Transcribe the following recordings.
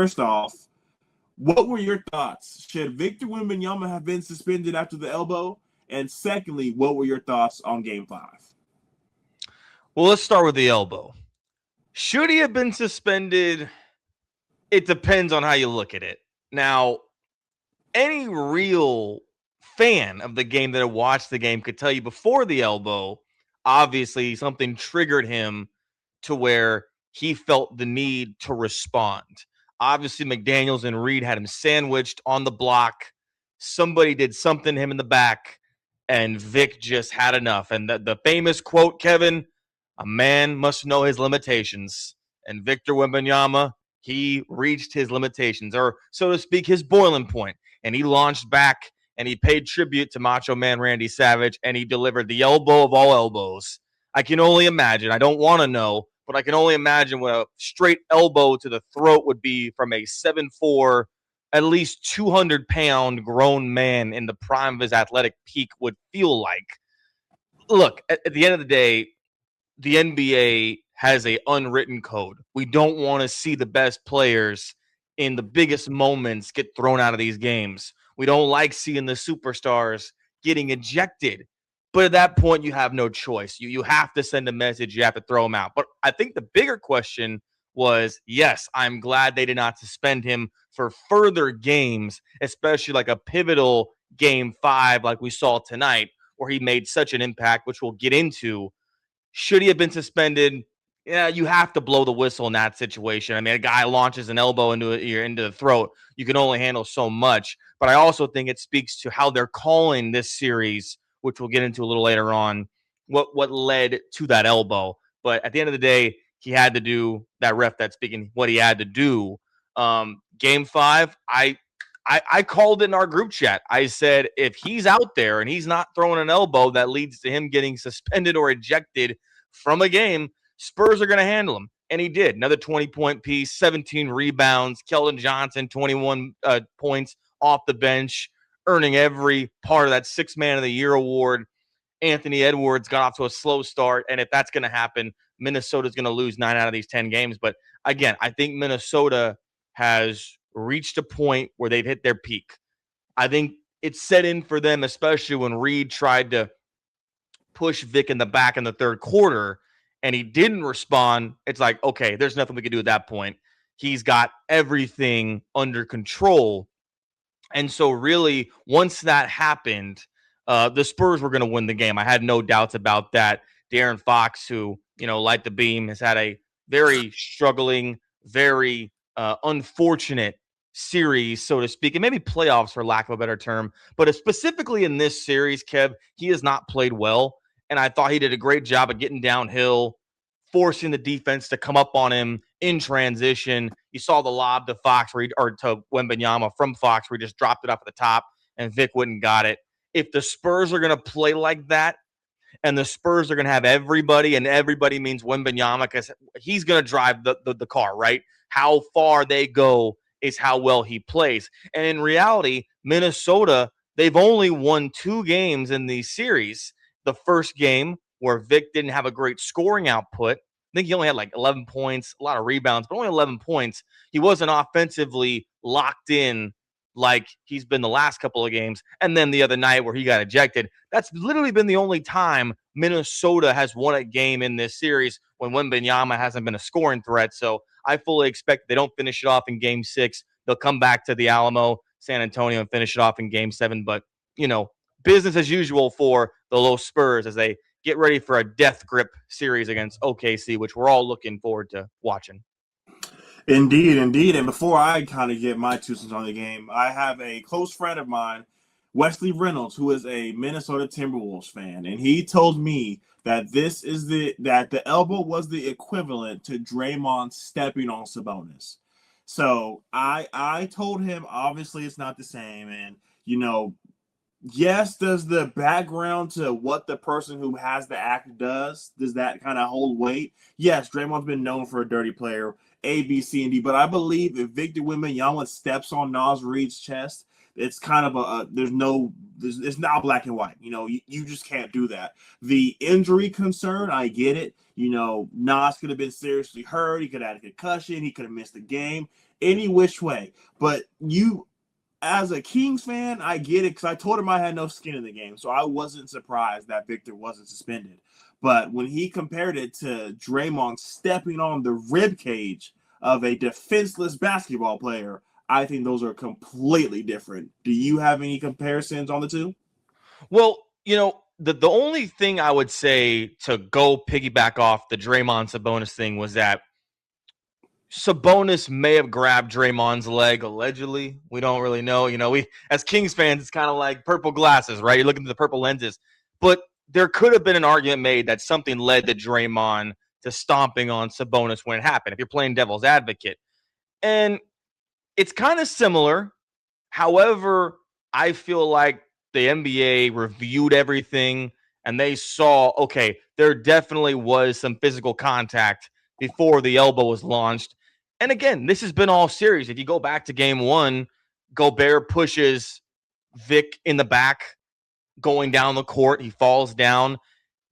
First off, what were your thoughts? Should Victor Wembanyama have been suspended after the elbow? And secondly, what were your thoughts on Game 5? Well, let's start with the elbow. Should he have been suspended? It depends on how you look at it. Now, any real fan of the game that had watched the game could tell you before the elbow, obviously something triggered him to where he felt the need to respond. Obviously, McDaniels and Reed had him sandwiched on the block. Somebody did something to him in the back, and Vic just had enough. And the famous quote, Kevin, a man must know his limitations. And Victor Wembanyama, he reached his limitations, or so to speak, his boiling point. And he launched back, and he paid tribute to Macho Man Randy Savage, and he delivered the elbow of all elbows. I can only imagine. I don't want to know, but I can only imagine what a straight elbow to the throat would be from a 7'4", at least 200-pound grown man in the prime of his athletic peak would feel like. Look, at the end of the day, the NBA has a unwritten code. We don't want to see the best players in the biggest moments get thrown out of these games. We don't like seeing the superstars getting ejected. But at that point, you have no choice. You have to send a message. You have to throw him out. But I think the bigger question was, yes, I'm glad they did not suspend him for further games, especially like a pivotal Game 5 like we saw tonight, where he made such an impact, which we'll get into. Should he have been suspended? Yeah, you have to blow the whistle in that situation. I mean, a guy launches an elbow into the throat. You can only handle so much. But I also think it speaks to how they're calling this series, which we'll get into a little later on, what led to that elbow. But at the end of the day, he had to do that. Ref that's speaking what he had to do. Game 5, I called it in our group chat. I said, if he's out there and he's not throwing an elbow that leads to him getting suspended or ejected from a game, Spurs are going to handle him. And he did. Another 20-point piece, 17 rebounds. Keldon Johnson, 21 points off the bench, earning every part of that Sixth Man of the Year award. Anthony Edwards got off to a slow start. And if that's going to happen, Minnesota's going to lose 9 out of these 10 games. But again, I think Minnesota has reached a point where they've hit their peak. I think it's set in for them, especially when Reed tried to push Vic in the back in the third quarter and he didn't respond. It's like, okay, there's nothing we can do at that point. He's got everything under control. And so really, once that happened, the Spurs were going to win the game. I had no doubts about that. De'Aaron Fox, who, light the beam, has had a very struggling, very unfortunate series, so to speak, and maybe playoffs for lack of a better term. But specifically in this series, Kev, he has not played well. And I thought he did a great job of getting downhill, forcing the defense to come up on him in transition. You saw the lob to Fox or to Wembanyama from Fox where he just dropped it off at the top and Vic wouldn't got it. If the Spurs are going to play like that, and the Spurs are going to have everybody, and everybody means Wembanyama because he's going to drive the car, right? How far they go is how well he plays. And in reality, Minnesota, they've only won 2 games in these series. The first game where Vic didn't have a great scoring output. I think he only had like 11 points, a lot of rebounds, but only 11 points. He wasn't offensively locked in like he's been the last couple of games. And then the other night where he got ejected, that's literally been the only time Minnesota has won a game in this series when Wembanyama hasn't been a scoring threat. So I fully expect they don't finish it off in Game 6. They'll come back to the Alamo, San Antonio, and finish it off in Game 7. But, business as usual for the Los Spurs as they get ready for a death grip series against OKC, which we're all looking forward to watching. Indeed. And before I kind of get my 2 cents on the game, I have a close friend of mine, Wesley Reynolds, who is a Minnesota Timberwolves fan, and he told me that the elbow was the equivalent to Draymond stepping on Sabonis. So I told him obviously it's not the same, and yes, does the background to what the person who has the act does that kind of hold weight? Yes, Draymond's been known for a dirty player, A, B, C, and D. But I believe if Victor Wembanyama steps on Naz Reid's chest, it's kind of it's not black and white. You just can't do that. The injury concern, I get it. Nas could have been seriously hurt. He could have had a concussion. He could have missed the game. any which way. But you, as a Kings fan, I get it because I told him I had no skin in the game, so I wasn't surprised that Victor wasn't suspended. But when he compared it to Draymond stepping on the rib cage of a defenseless basketball player, I think those are completely different. Do you have any comparisons on the two? Well, the only thing I would say to go piggyback off the Draymond Sabonis thing was that Sabonis may have grabbed Draymond's leg allegedly. We don't really know. We as Kings fans, it's kind of like purple glasses, right? You're looking through the purple lenses. But there could have been an argument made that something led to Draymond to stomping on Sabonis when it happened, if you're playing devil's advocate. And it's kind of similar. However, I feel like the NBA reviewed everything and they saw, okay, there definitely was some physical contact before the elbow was launched. And again, this has been all series. If you go back to game one, Gobert pushes Vic in the back going down the court. He falls down.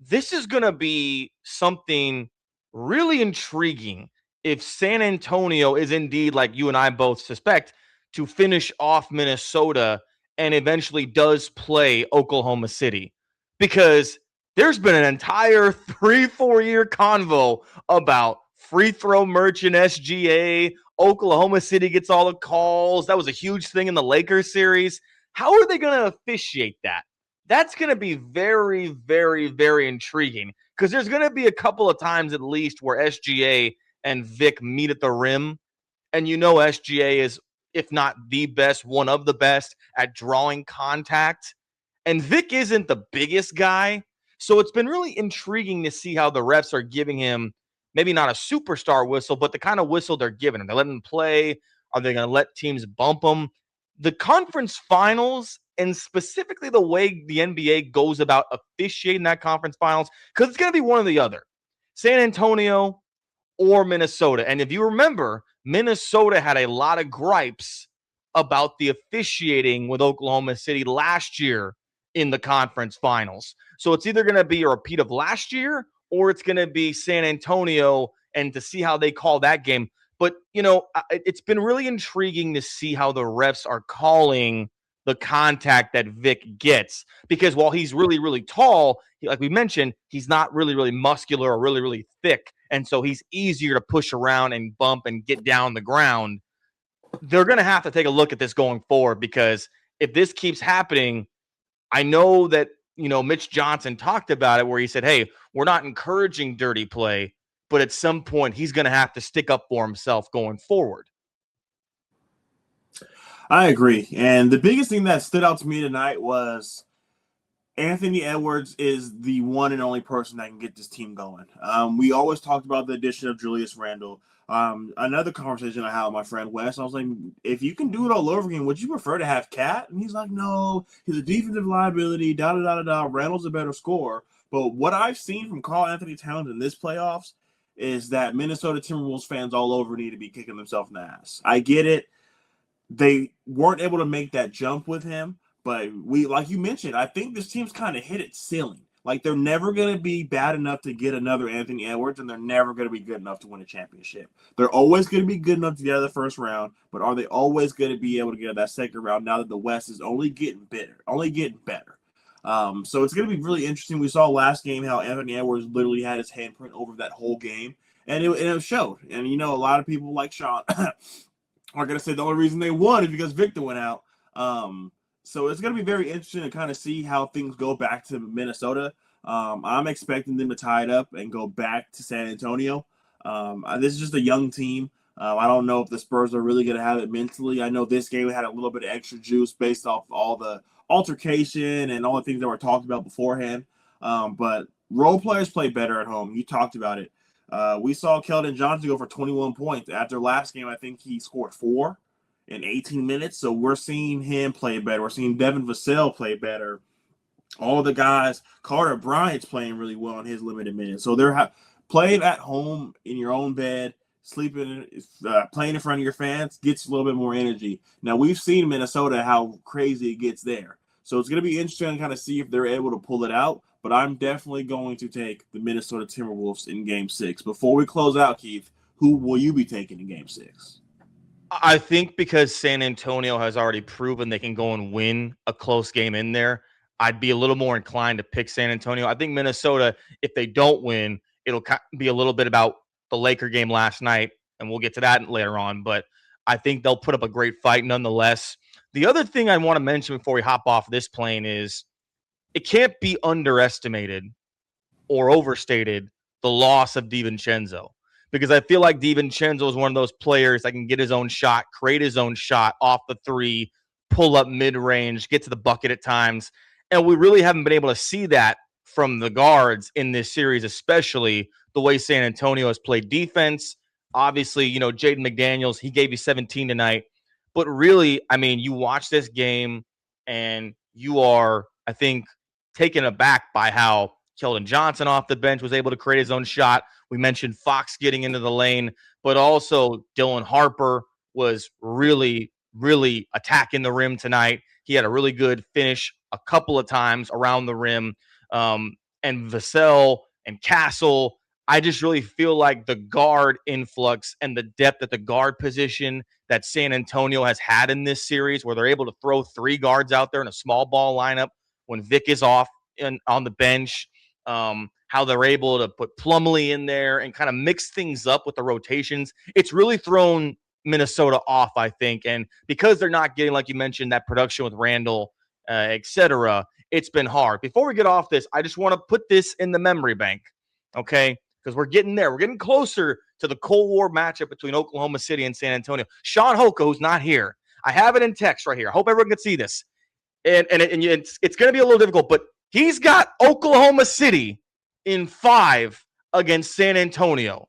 This is going to be something really intriguing if San Antonio is indeed, like you and I both suspect, to finish off Minnesota and eventually does play Oklahoma City. Because there's been an entire 3-4 year convo about free throw merchant SGA. Oklahoma City gets all the calls. That was a huge thing in the Lakers series. How are they going to officiate that? That's going to be very, very, very intriguing because there's going to be a couple of times at least where SGA and Vic meet at the rim. And SGA is, if not the best, one of the best at drawing contact. And Vic isn't the biggest guy. So it's been really intriguing to see how the refs are giving him maybe not a superstar whistle, but the kind of whistle they're giving him. They're letting him play. Are they going to let teams bump him? The conference finals, and specifically the way the NBA goes about officiating that conference finals, because it's going to be one or the other. San Antonio or Minnesota. And if you remember, Minnesota had a lot of gripes about the officiating with Oklahoma City last year in the conference finals. So it's either going to be a repeat of last year or it's going to be San Antonio and to see how they call that game. But, it's been really intriguing to see how the refs are calling the contact that Vic gets. Because while he's really, really tall, like we mentioned, he's not really, really muscular or really, really thick. And so he's easier to push around and bump and get down the ground. They're going to have to take a look at this going forward because if this keeps happening, I know that, Mitch Johnson talked about it where he said, hey, we're not encouraging dirty play, but at some point he's going to have to stick up for himself going forward. I agree. And the biggest thing that stood out to me tonight was Anthony Edwards is the one and only person that can get this team going. We always talked about the addition of Julius Randle. Another conversation I had with my friend Wes, I was like, if you can do it all over again, would you prefer to have Cat? And he's like, no, he's a defensive liability, da-da-da-da-da. Randle's a better scorer. But what I've seen from Karl Anthony Towns in this playoffs is that Minnesota Timberwolves fans all over need to be kicking themselves in the ass. I get it. They weren't able to make that jump with him. But like you mentioned, I think this team's kind of hit its ceiling. Like they're never going to be bad enough to get another Anthony Edwards, and they're never going to be good enough to win a championship. They're always going to be good enough to get out of the first round, but are they always going to be able to get out of that second round now that the West is only getting better? So it's going to be really interesting. We saw last game how Anthony Edwards literally had his handprint over that whole game, and it showed. And, a lot of people like Shaun are going to say the only reason they won is because Victor went out. So it's going to be very interesting to kind of see how things go back to Minnesota. I'm expecting them to tie it up and go back to San Antonio. This is just a young team. I don't know if the Spurs are really going to have it mentally. I know this game had a little bit of extra juice based off all the altercation and all the things that were talked about beforehand. But role players play better at home. You talked about it. We saw Keldon Johnson go for 21 points. After last game, I think he scored 4 in 18 minutes. So we're seeing him play better. We're seeing Devin Vassell play better. All the guys, Carter Bryant's playing really well in his limited minutes. So they're playing at home in your own bed, sleeping, playing in front of your fans gets a little bit more energy. Now, we've seen Minnesota how crazy it gets there. So it's going to be interesting to kind of see if they're able to pull it out. But I'm definitely going to take the Minnesota Timberwolves in Game 6. Before we close out, Keith, who will you be taking in Game 6? I think because San Antonio has already proven they can go and win a close game in there, I'd be a little more inclined to pick San Antonio. I think Minnesota, if they don't win, it'll be a little bit about the Laker game last night, and we'll get to that later on. But I think they'll put up a great fight nonetheless. The other thing I want to mention before we hop off this plane is it can't be underestimated or overstated the loss of DiVincenzo, because I feel like DiVincenzo is one of those players that can get his own shot, create his own shot off the three, pull up mid-range, get to the bucket at times. And we really haven't been able to see that from the guards in this series, especially the way San Antonio has played defense. Obviously, Jaden McDaniels, he gave you 17 tonight. But really, I mean, you watch this game and you are, I think, taken aback by how Keldon Johnson off the bench was able to create his own shot. We mentioned Fox getting into the lane, but also Dylan Harper was really, really attacking the rim tonight. He had a really good finish a couple of times around the rim. And Vassell and Castle, I just really feel like the guard influx and the depth at the guard position that San Antonio has had in this series, where they're able to throw three guards out there in a small ball lineup when Vic is off on the bench. How they're able to put Plumlee in there and kind of mix things up with the rotations. It's really thrown Minnesota off, I think. And because they're not getting, like you mentioned, that production with Randall, et cetera, it's been hard. Before we get off this, I just want to put this in the memory bank, okay? Because we're getting there. We're getting closer to the Cold War matchup between Oklahoma City and San Antonio. Shaun Hoko, who's not here. I have it in text right here. I hope everyone can see this. And it's going to be a little difficult, but he's got Oklahoma City in 5 against San Antonio.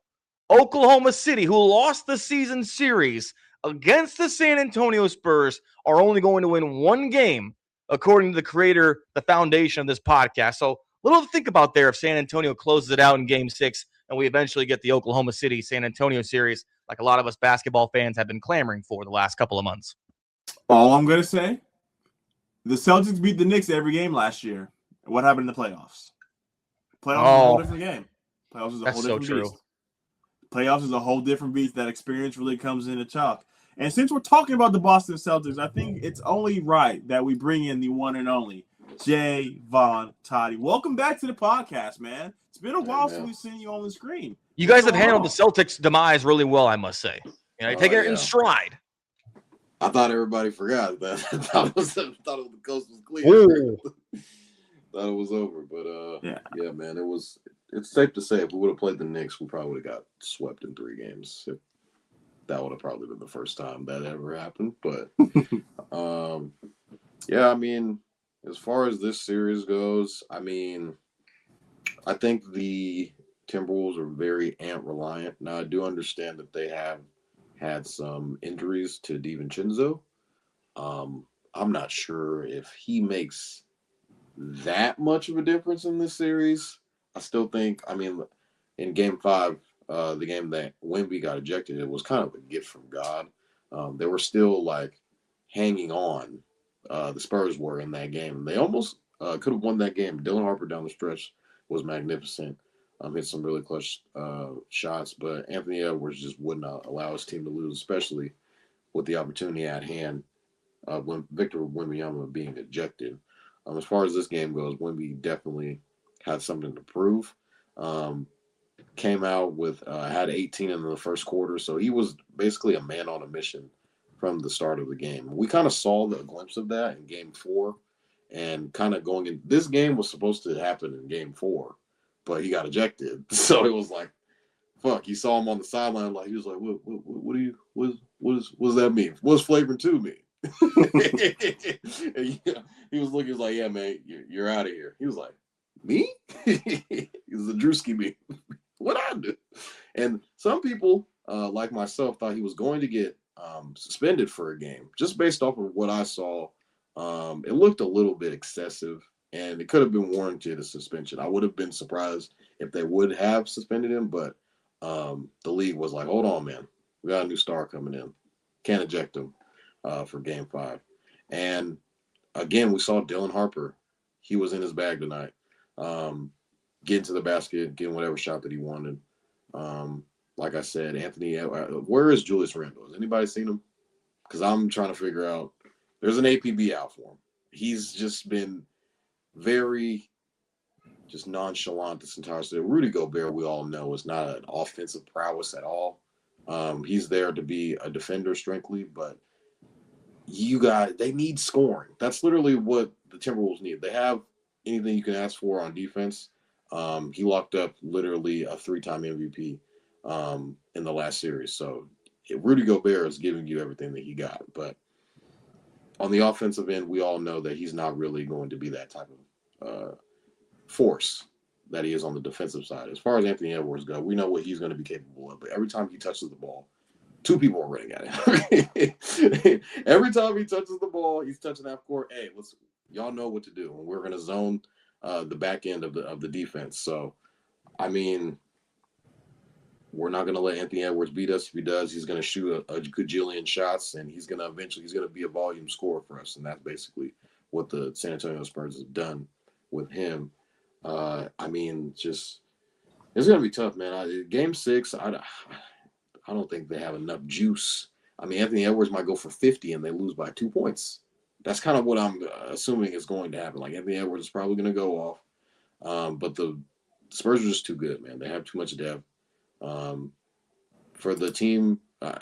Oklahoma City, who lost the season series against the San Antonio Spurs, are only going to win one game, according to the creator, the foundation of this podcast. So, little to think about there if San Antonio closes it out in Game 6 and we eventually get the Oklahoma City San Antonio series, like a lot of us basketball fans have been clamoring for the last couple of months. All I'm going to say, the Celtics beat the Knicks every game last year. What happened in the playoffs? Playoffs is a whole different game. Playoffs is a whole different beast. Playoffs is a whole different beast. That experience really comes into chalk. And since we're talking about the Boston Celtics, I think it's only right that we bring in the one and only Jaevon Toddy. Welcome back to the podcast, man. It's been a while since we've seen you on the screen. You guys have handled the Celtics' demise really well, I must say. You take it in stride. I thought everybody forgot that. I thought the coast was clear. Thought it was over, but yeah, man, it's safe to say if we would have played the Knicks, we probably would have got swept in 3 games. That would have probably been the first time that ever happened. But yeah, I mean, as far as this series goes, I mean, I think the Timberwolves are very Ant reliant. Now, I do understand that they have had some injuries to DiVincenzo. I'm not sure if he makes that much of a difference in this series. I still think, I mean, in Game 5, the game that Wemby got ejected, it was kind of a gift from God. They were still like hanging on. The Spurs were in that game. They almost could have won that game. Dylan Harper down the stretch was magnificent. Hit some really clutch shots, but Anthony Edwards just would not allow his team to lose, especially with the opportunity at hand when Victor Wembanyama being ejected. As far as this game goes, Wemby definitely had something to prove. Came out with had 18 in the first quarter, so he was basically a man on a mission from the start of the game. We kind of saw the glimpse of that in Game 4, and kind of going in. This game was supposed to happen in Game 4, but he got ejected, so it was like, fuck. You saw him on the sideline, like he was like, what does that mean? What's flavor 2 mean? He was looking, he was like, yeah, man, you're out of here. He was like, me? He was a Drewski me. What I do? And some people, like myself, thought he was going to get suspended for a game, just based off of what I saw. It looked a little bit excessive, and it could have been warranted a suspension. I would have been surprised if they would have suspended him, but the league was like, hold on, man. We got a new star coming in. Can't eject him for Game 5. And again, we saw Dylan Harper. He was in his bag tonight. Getting to the basket, getting whatever shot that he wanted. Like I said, Anthony, where is Julius Randle? Has anybody seen him? because I'm trying to figure out. There's an APB out for him. He's just been very just nonchalant this entire season. Rudy Gobert, we all know, is not an offensive prowess at all. He's there to be a defender strictly, but they need scoring. That's literally what the Timberwolves need. They have anything you can ask for on defense. He locked up literally a 3-time MVP in the last series. So Rudy Gobert is giving you everything that he got. But on the offensive end, we all know that he's not really going to be that type of force that he is on the defensive side. As far as Anthony Edwards goes, we know what he's going to be capable of. But every time he touches the ball, 2 people are running at him. Every time he touches the ball, he's touching half court. Hey, y'all know what to do. And we're going to zone the back end of the defense. So, I mean, we're not going to let Anthony Edwards beat us. If he does, he's going to shoot a gajillion shots, and he's going to be a volume scorer for us. And that's basically what the San Antonio Spurs have done with him. I mean, just it's going to be tough, man. Game 6, I don't think they have enough juice. I mean, Anthony Edwards might go for 50 and they lose by 2 points. That's kind of what I'm assuming is going to happen. Like, Anthony Edwards is probably going to go off. But the Spurs are just too good, man. They have too much depth. For the team,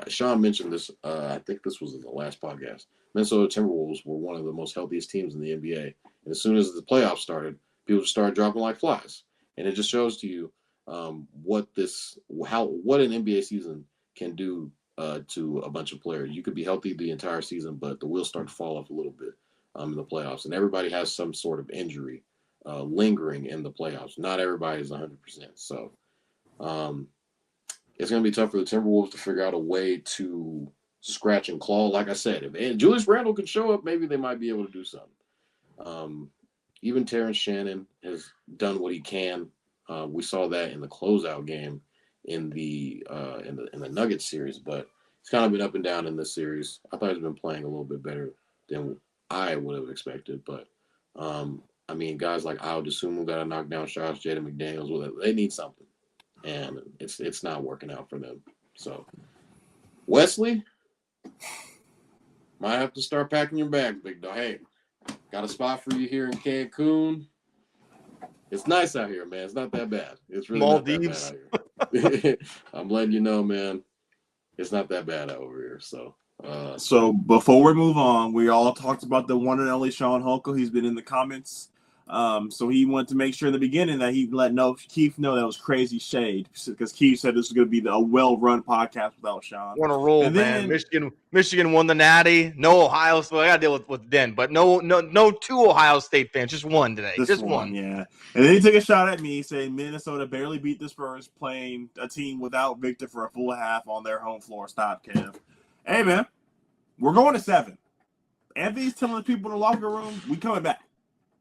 Shaun mentioned this. I think this was in the last podcast. Minnesota Timberwolves were one of the most healthiest teams in the NBA. And as soon as the playoffs started, people just started dropping like flies. And it just shows to you what an NBA season can do to a bunch of players. You could be healthy the entire season, but the wheels start to fall off a little bit in the playoffs. And everybody has some sort of injury lingering in the playoffs. Not everybody is 100%. So it's going to be tough for the Timberwolves to figure out a way to scratch and claw. Like I said, if Julius Randle can show up, maybe they might be able to do something. Even Terrence Shannon has done what he can. We saw that in the closeout game in the Nuggets series, but it's kind of been up and down in this series. I thought he's been playing a little bit better than I would have expected, but I mean, guys like Ayo Dosunmu got to knock down shots. Jaden McDaniels, they need something, and it's not working out for them. So Wesley might have to start packing your bags, big dog. Hey, got a spot for you here in Cancun. It's nice out here, man. It's not that bad. It's really Maldives. not that bad out here. I'm letting you know, man. It's not that bad over here. So before we move on, we all talked about the one and only Shaun Holko. He's been in the comments. So he wanted to make sure in the beginning that he let Keith know that was crazy shade, because Keith said this was going to be a well-run podcast without Shaun. Want to roll, man. Michigan won the Natty. No Ohio State. I got to deal with Den, but no 2 Ohio State fans. Just one today. Just one. Yeah. And then he took a shot at me saying Minnesota barely beat the Spurs playing a team without Victor for a full half on their home floor. Stop, Kev. Hey, man, we're going to 7. Anthony's telling the people in the locker room, we coming back.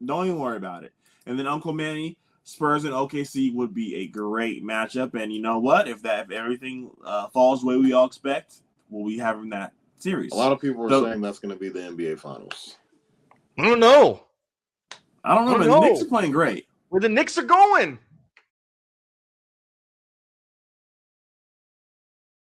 Don't even worry about it. And then Uncle Manny, Spurs and OKC would be a great matchup. And you know what? If everything falls the way we all expect, we'll be having that series. A lot of people are saying that's going to be the NBA Finals. I don't know. But the Knicks are playing great. Where the Knicks are going.